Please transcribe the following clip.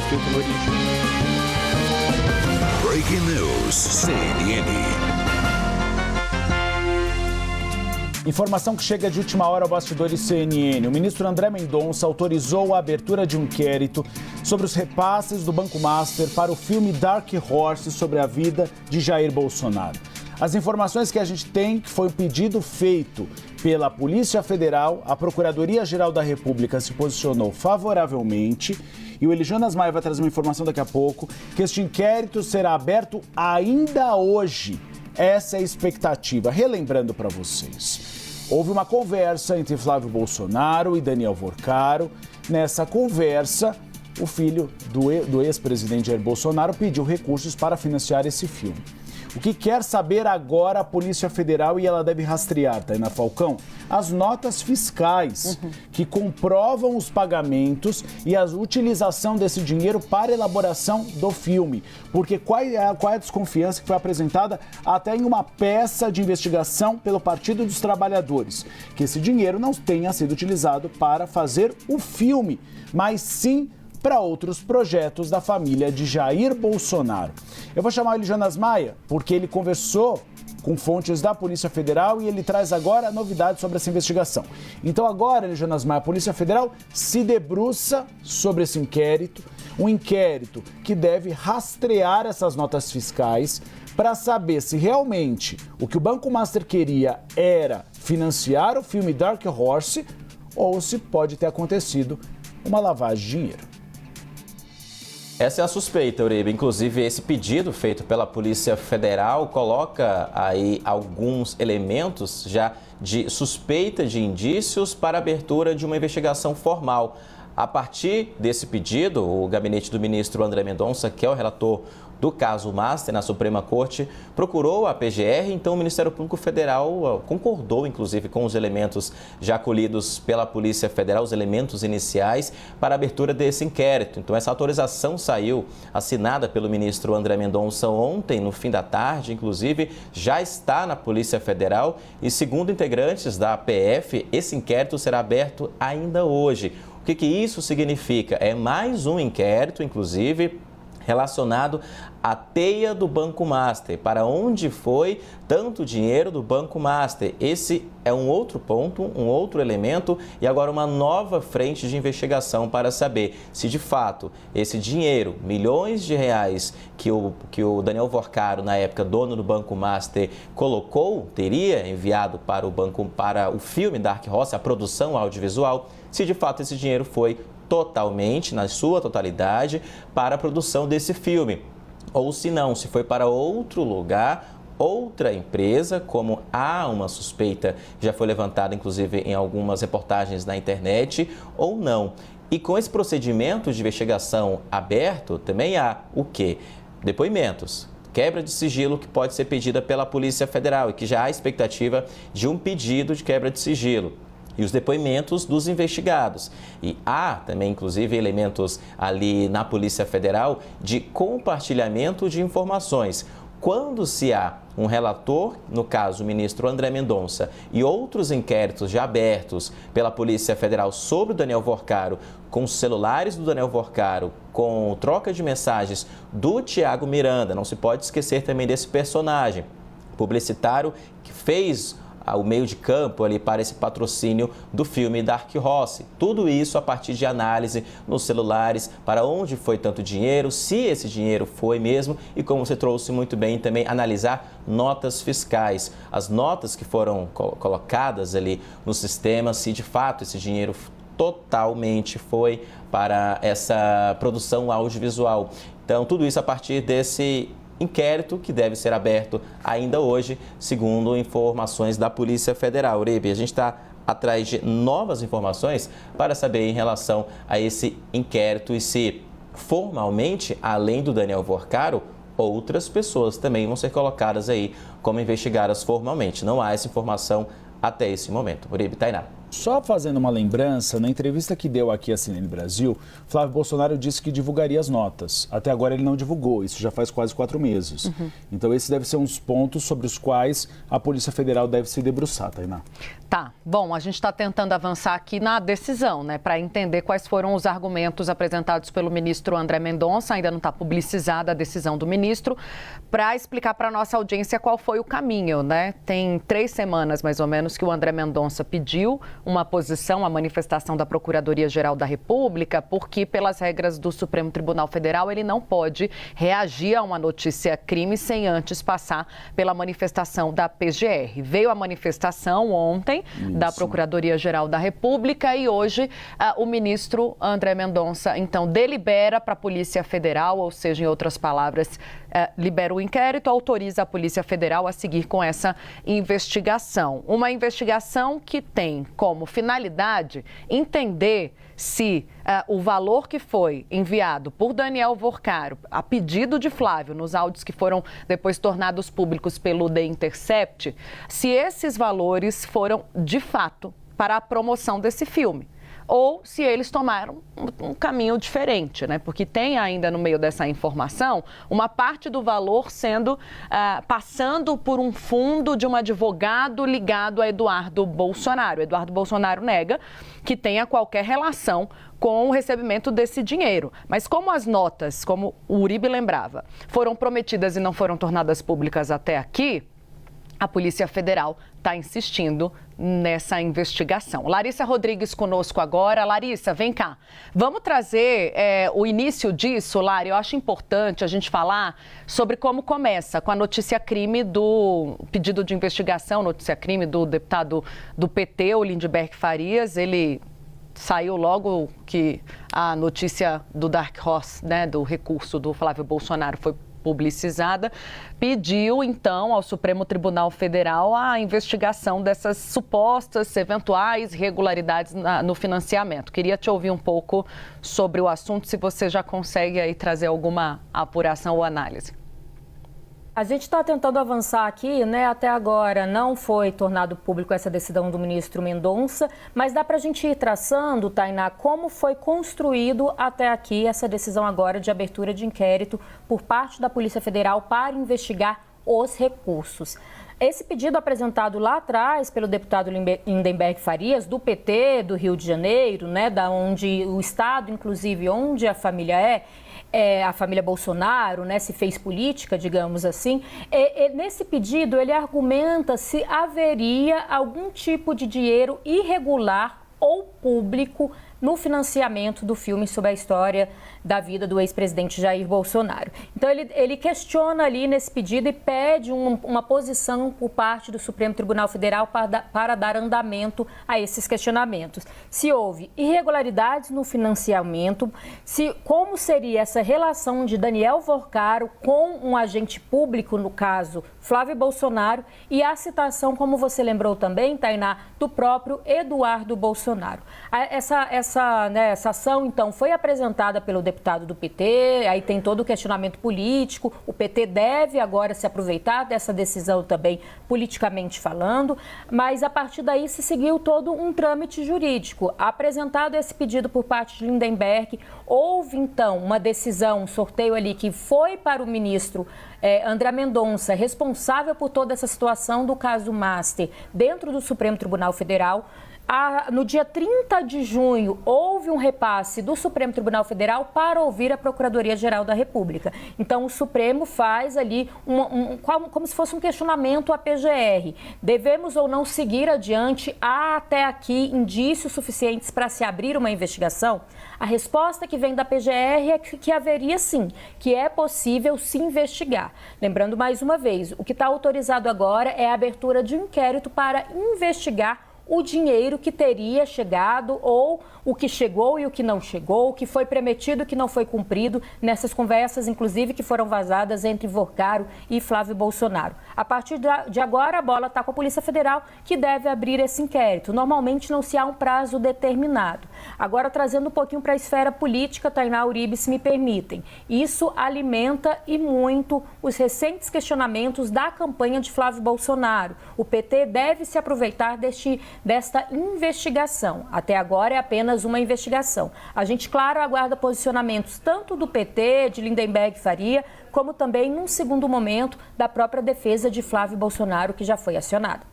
feito no origem. Breaking News, CNN. Informação que chega de última hora ao Bastidores CNN. O ministro André Mendonça autorizou a abertura de um inquérito sobre os repasses do Banco Master para o filme Dark Horse sobre a vida de Jair Bolsonaro. As informações que a gente tem que foi um pedido feito pela Polícia Federal, a Procuradoria-Geral da República se posicionou favoravelmente e o Elijonas Maia vai trazer uma informação daqui a pouco que este inquérito será aberto ainda hoje. Essa é a expectativa. Relembrando para vocês, houve uma conversa entre Flávio Bolsonaro e Daniel Worcaro. Nessa conversa, o filho do ex-presidente Jair Bolsonaro pediu recursos para financiar esse filme. O que quer saber agora a Polícia Federal, e ela deve rastrear, Tainá Falcão, as notas fiscais que comprovam os pagamentos e a utilização desse dinheiro para a elaboração do filme. Porque qual é a desconfiança que foi apresentada até em uma peça de investigação pelo Partido dos Trabalhadores? Que esse dinheiro não tenha sido utilizado para fazer o filme, mas sim para outros projetos da família de Jair Bolsonaro. Eu vou chamar o Elijonas Maia porque ele conversou com fontes da Polícia Federal e ele traz agora novidades sobre essa investigação. Então agora, Elijonas Maia, a Polícia Federal se debruça sobre esse inquérito, um inquérito que deve rastrear essas notas fiscais para saber se realmente o que o Banco Master queria era financiar o filme Dark Horse ou se pode ter acontecido uma lavagem de dinheiro. Essa é a suspeita, Uribe. Inclusive, esse pedido feito pela Polícia Federal coloca aí alguns elementos já de suspeita de indícios para a abertura de uma investigação formal. A partir desse pedido, o gabinete do ministro André Mendonça, que é o relator do caso Master na Suprema Corte, procurou a PGR, então o Ministério Público Federal concordou, inclusive, com os elementos já colhidos pela Polícia Federal, os elementos iniciais para a abertura desse inquérito. Então, essa autorização saiu assinada pelo ministro André Mendonça ontem, no fim da tarde, inclusive, já está na Polícia Federal e, segundo integrantes da PF, esse inquérito será aberto ainda hoje. O que isso significa? É mais um inquérito, inclusive, relacionado à teia do Banco Master, para onde foi tanto dinheiro do Banco Master. Esse é um outro ponto, um outro elemento e agora uma nova frente de investigação para saber se de fato esse dinheiro, milhões de reais que o Daniel Worcaro, na época dono do Banco Master, colocou, teria enviado para o filme Dark Horse, a produção audiovisual, se de fato esse dinheiro foi totalmente, na sua totalidade, para a produção desse filme. Ou se não, se foi para outro lugar, outra empresa, como há uma suspeita, já foi levantada inclusive em algumas reportagens na internet, ou não. E com esse procedimento de investigação aberto, também há o quê? Depoimentos. Quebra de sigilo que pode ser pedida pela Polícia Federal e que já há expectativa de um pedido de quebra de sigilo. E os depoimentos dos investigados. E há também, inclusive, elementos ali na Polícia Federal de compartilhamento de informações. Quando se há um relator, no caso o ministro André Mendonça, e outros inquéritos já abertos pela Polícia Federal sobre o Daniel Worcaro, com os celulares do Daniel Worcaro, com troca de mensagens do Thiago Miranda, não se pode esquecer também desse personagem publicitário que fez o meio de campo ali para esse patrocínio do filme Dark Horse. Tudo isso a partir de análise nos celulares, para onde foi tanto dinheiro, se esse dinheiro foi mesmo e, como você trouxe muito bem, também analisar notas fiscais. As notas que foram colocadas ali no sistema, se de fato esse dinheiro totalmente foi para essa produção audiovisual. Então, tudo isso a partir desse inquérito que deve ser aberto ainda hoje, segundo informações da Polícia Federal. Uribe, a gente está atrás de novas informações para saber em relação a esse inquérito e se formalmente, além do Daniel Worcaro, outras pessoas também vão ser colocadas aí como investigadas formalmente. Não há essa informação até esse momento. Uribe, Tainá. Só fazendo uma lembrança, na entrevista que deu aqui à CNN Brasil, Flávio Bolsonaro disse que divulgaria as notas. Até agora ele não divulgou, isso já faz quase 4 meses. Então esse deve ser um dos pontos sobre os quais a Polícia Federal deve se debruçar, Tainá. Tá, bom, a gente está tentando avançar aqui na decisão, né, para entender quais foram os argumentos apresentados pelo ministro André Mendonça, ainda não está publicizada a decisão do ministro, para explicar para a nossa audiência qual foi o caminho, né? Tem 3 semanas, mais ou menos, que o André Mendonça pediu uma posição, a manifestação da Procuradoria-Geral da República, porque, pelas regras do Supremo Tribunal Federal, ele não pode reagir a uma notícia crime sem antes passar pela manifestação da PGR. Veio a manifestação ontem da Procuradoria-Geral da República e hoje o ministro André Mendonça, então, delibera para a Polícia Federal, ou seja, em outras palavras, libera o inquérito, autoriza a Polícia Federal a seguir com essa investigação. Uma investigação que tem como finalidade entender se o valor que foi enviado por Daniel Vorcaro, a pedido de Flávio, nos áudios que foram depois tornados públicos pelo The Intercept, se esses valores foram, de fato, para a promoção desse filme. Ou se eles tomaram um caminho diferente, né? Porque tem ainda no meio dessa informação uma parte do valor sendo passando por um fundo de um advogado ligado a Eduardo Bolsonaro. Eduardo Bolsonaro nega que tenha qualquer relação com o recebimento desse dinheiro. Mas como as notas, como o Uribe lembrava, foram prometidas e não foram tornadas públicas até aqui, a Polícia Federal está insistindo nessa investigação. Larissa Rodrigues conosco agora. Larissa, vem cá. Vamos trazer o início disso, Lari. Eu acho importante a gente falar sobre como começa com a notícia crime do pedido de investigação, notícia crime do deputado do PT, o Lindbergh Farias. Ele saiu logo que a notícia do Dark Horse, né, do recurso do Flávio Bolsonaro foi publicizada, pediu, então, ao Supremo Tribunal Federal a investigação dessas supostas, eventuais irregularidades no financiamento. Queria te ouvir um pouco sobre o assunto, se você já consegue aí trazer alguma apuração ou análise. A gente está tentando avançar aqui, né? Até agora não foi tornado público essa decisão do ministro Mendonça, mas dá para a gente ir traçando, Tainá, como foi construído até aqui essa decisão agora de abertura de inquérito por parte da Polícia Federal para investigar os recursos. Esse pedido apresentado lá atrás pelo deputado Lindbergh Farias, do PT do Rio de Janeiro, né, da onde o estado, inclusive, onde a família a família Bolsonaro, né, se fez política, digamos assim. Nesse pedido, ele argumenta se haveria algum tipo de dinheiro irregular ou público no financiamento do filme sobre a história da vida do ex-presidente Jair Bolsonaro. Então, ele questiona ali nesse pedido e pede uma posição por parte do Supremo Tribunal Federal para dar andamento a esses questionamentos. Se houve irregularidades no financiamento, como seria essa relação de Daniel Vorcaro com um agente público, no caso Flávio Bolsonaro, e a citação, como você lembrou também, Tainá, do próprio Eduardo Bolsonaro. Essa ação, então, foi apresentada pelo deputado do PT, aí tem todo o questionamento político, o PT deve agora se aproveitar dessa decisão também, politicamente falando, mas a partir daí se seguiu todo um trâmite jurídico. Apresentado esse pedido por parte de Lindbergh, houve, então, uma decisão, um sorteio ali que foi para o ministro André Mendonça, responsável por toda essa situação do caso Master, dentro do Supremo Tribunal Federal. No dia 30 de junho, houve um repasse do Supremo Tribunal Federal para ouvir a Procuradoria-Geral da República. Então, o Supremo faz ali como se fosse um questionamento à PGR. Devemos ou não seguir adiante? Há até aqui indícios suficientes para se abrir uma investigação? A resposta que vem da PGR é que haveria sim, que é possível se investigar. Lembrando mais uma vez, o que está autorizado agora é a abertura de um inquérito para investigar o dinheiro que teria chegado ou o que chegou e o que não chegou, o que foi prometido e o que não foi cumprido nessas conversas, inclusive, que foram vazadas entre Vorcaro e Flávio Bolsonaro. A partir de agora, a bola está com a Polícia Federal, que deve abrir esse inquérito. Normalmente não se há um prazo determinado. Agora, trazendo um pouquinho para a esfera política, Tainá, Uribe, se me permitem. Isso alimenta e muito os recentes questionamentos da campanha de Flávio Bolsonaro. O PT deve se aproveitar desta investigação. Até agora é apenas uma investigação. A gente, claro, aguarda posicionamentos tanto do PT, de Lindenberg Faria, como também, num segundo momento, da própria defesa de Flávio Bolsonaro, que já foi acionada.